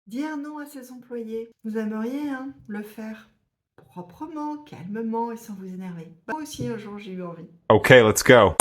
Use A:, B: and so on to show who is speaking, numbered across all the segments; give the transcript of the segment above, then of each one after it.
A: Dire non à ses employés. Vous aimeriez le faire proprement, calmement et sans vous énerver. Moi aussi, un jour, j'ai eu envie.
B: Okay, let's go.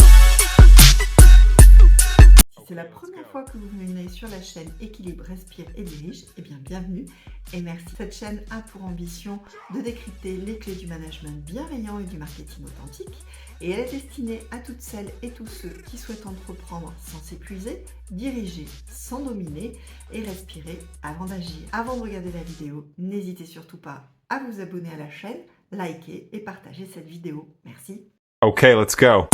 A: Si c'est la première fois que vous venez sur la chaîne Équilibre, Respire et Dirige, eh bien bienvenue et merci. Cette chaîne a pour ambition de décrypter les clés du management bienveillant et du marketing authentique et elle est destinée à toutes celles et tous ceux qui souhaitent entreprendre sans s'épuiser, diriger sans dominer et respirer avant d'agir. Avant de regarder la vidéo, n'hésitez surtout pas à vous abonner à la chaîne, liker et partager cette vidéo. Merci.
B: Okay, let's go.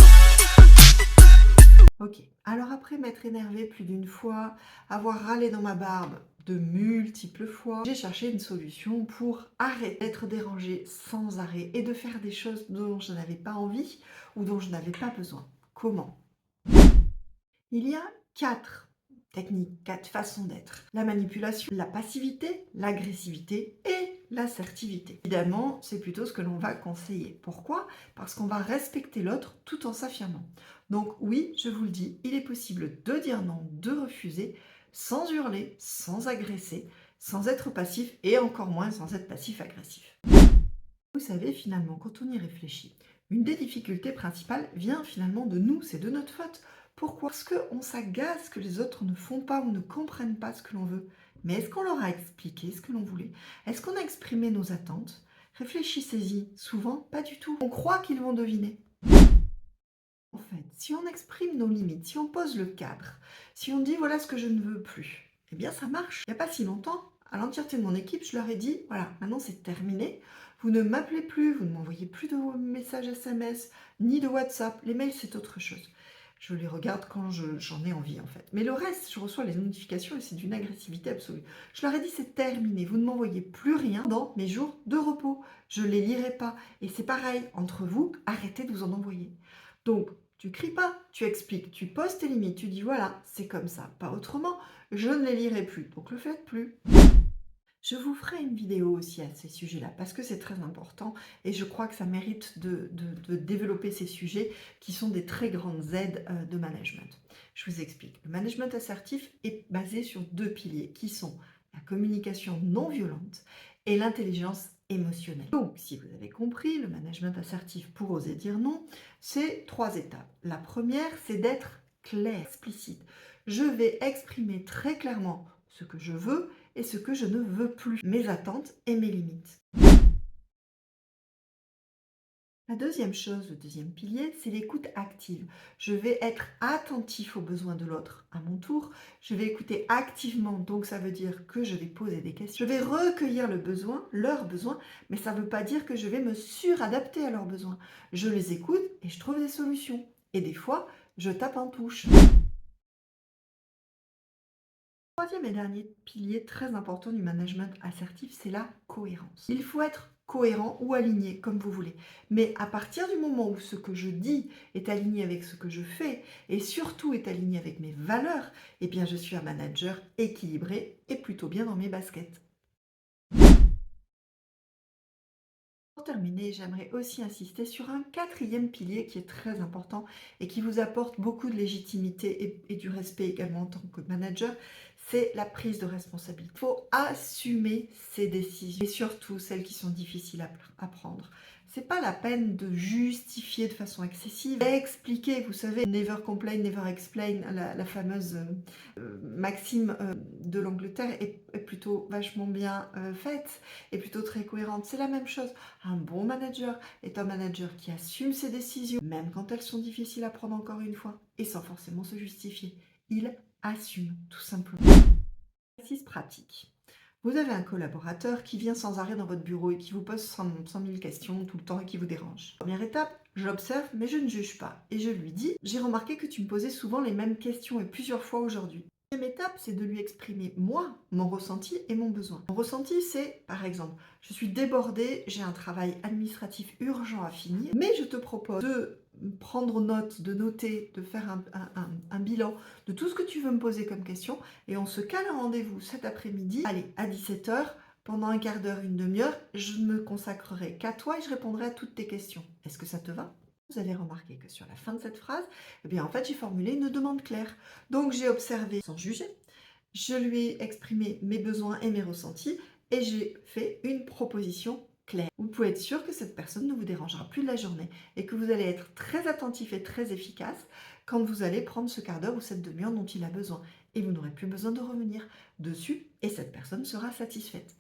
A: Ok, alors après m'être énervée plus d'une fois, avoir râlé dans ma barbe de multiples fois, j'ai cherché une solution pour arrêter d'être dérangée sans arrêt et de faire des choses dont je n'avais pas envie ou dont je n'avais pas besoin. Comment? Il y a 4 techniques, 4 façons d'être. La manipulation, la passivité, l'agressivité et l'assertivité. Évidemment, c'est plutôt ce que l'on va conseiller. Pourquoi? Parce qu'on va respecter l'autre tout en s'affirmant. Donc oui, je vous le dis, il est possible de dire non, de refuser, sans hurler, sans agresser, sans être passif et encore moins sans être passif-agressif. Vous savez, finalement, quand on y réfléchit, une des difficultés principales vient finalement de nous, c'est de notre faute. Pourquoi? Parce qu'on s'agace que les autres ne font pas ou ne comprennent pas ce que l'on veut. Mais est-ce qu'on leur a expliqué ce que l'on voulait? Est-ce qu'on a exprimé nos attentes? Réfléchissez-y. Souvent, pas du tout. On croit qu'ils vont deviner. En fait, si on exprime nos limites, si on pose le cadre, si on dit voilà ce que je ne veux plus, eh bien ça marche. Il n'y a pas si longtemps, à l'entièreté de mon équipe, je leur ai dit voilà, maintenant c'est terminé. Vous ne m'appelez plus, vous ne m'envoyez plus de messages SMS, ni de WhatsApp. Les mails, c'est autre chose. Je les regarde quand j'en ai envie en fait. Mais le reste, je reçois les notifications et c'est d'une agressivité absolue. Je leur ai dit c'est terminé, vous ne m'envoyez plus rien dans mes jours de repos. Je ne les lirai pas. Et c'est pareil, entre vous, arrêtez de vous en envoyer. Donc, tu cries pas, tu expliques, tu poses tes limites, tu dis voilà, c'est comme ça, pas autrement, je ne les lirai plus, donc le faites plus. Je vous ferai une vidéo aussi à ces sujets-là, parce que c'est très important, et je crois que ça mérite de développer ces sujets qui sont des très grandes aides de management. Je vous explique. Le management assertif est basé sur 2 piliers, qui sont la communication non violente et l'intelligence émotionnelle. Donc, si vous avez compris, le management assertif pour oser dire non, c'est 3 étapes. La première, c'est d'être clair, explicite. Je vais exprimer très clairement ce que je veux et ce que je ne veux plus, mes attentes et mes limites. La deuxième chose, le deuxième pilier, c'est l'écoute active. Je vais être attentif aux besoins de l'autre à mon tour. Je vais écouter activement, donc ça veut dire que je vais poser des questions. Je vais recueillir le besoin, leurs besoins, mais ça ne veut pas dire que je vais me suradapter à leurs besoins. Je les écoute et je trouve des solutions. Et des fois, je tape en touche. Troisième et dernier pilier très important du management assertif, c'est la cohérence. Il faut être cohérent ou aligné, comme vous voulez. Mais à partir du moment où ce que je dis est aligné avec ce que je fais, et surtout est aligné avec mes valeurs, eh bien je suis un manager équilibré et plutôt bien dans mes baskets. Pour terminer, j'aimerais aussi insister sur un 4e pilier qui est très important et qui vous apporte beaucoup de légitimité et du respect également en tant que manager, c'est la prise de responsabilité. Il faut assumer ses décisions et surtout celles qui sont difficiles à prendre. C'est pas la peine de justifier de façon excessive, expliquer, vous savez, never complain, never explain, la fameuse maxime de l'Angleterre est plutôt vachement bien faite et plutôt très cohérente. C'est la même chose. Un bon manager est un manager qui assume ses décisions, même quand elles sont difficiles à prendre encore une fois, et sans forcément se justifier. Il assume, tout simplement. Exercice pratique. Vous avez un collaborateur qui vient sans arrêt dans votre bureau et qui vous pose 100 000 questions tout le temps et qui vous dérange. Première étape, j'observe mais je ne juge pas. Et je lui dis, j'ai remarqué que tu me posais souvent les mêmes questions et plusieurs fois aujourd'hui. Deuxième étape, c'est de lui exprimer, moi, mon ressenti et mon besoin. Mon ressenti, c'est, par exemple, je suis débordée, j'ai un travail administratif urgent à finir, mais je te propose de prendre note, de noter, de faire un bilan de tout ce que tu veux me poser comme question, et on se cale un rendez-vous cet après-midi, allez, à 17h, pendant un quart d'heure, une demi-heure, je ne me consacrerai qu'à toi et je répondrai à toutes tes questions. Est-ce que ça te va? Vous avez remarqué que sur la fin de cette phrase, eh bien en fait j'ai formulé une demande claire. Donc j'ai observé sans juger, Je lui ai exprimé mes besoins et mes ressentis et j'ai fait une proposition claire. Vous pouvez être sûr que cette personne ne vous dérangera plus de la journée et que vous allez être très attentif et très efficace quand vous allez prendre ce quart d'heure ou cette demi-heure dont il a besoin. Et vous n'aurez plus besoin de revenir dessus et cette personne sera satisfaite.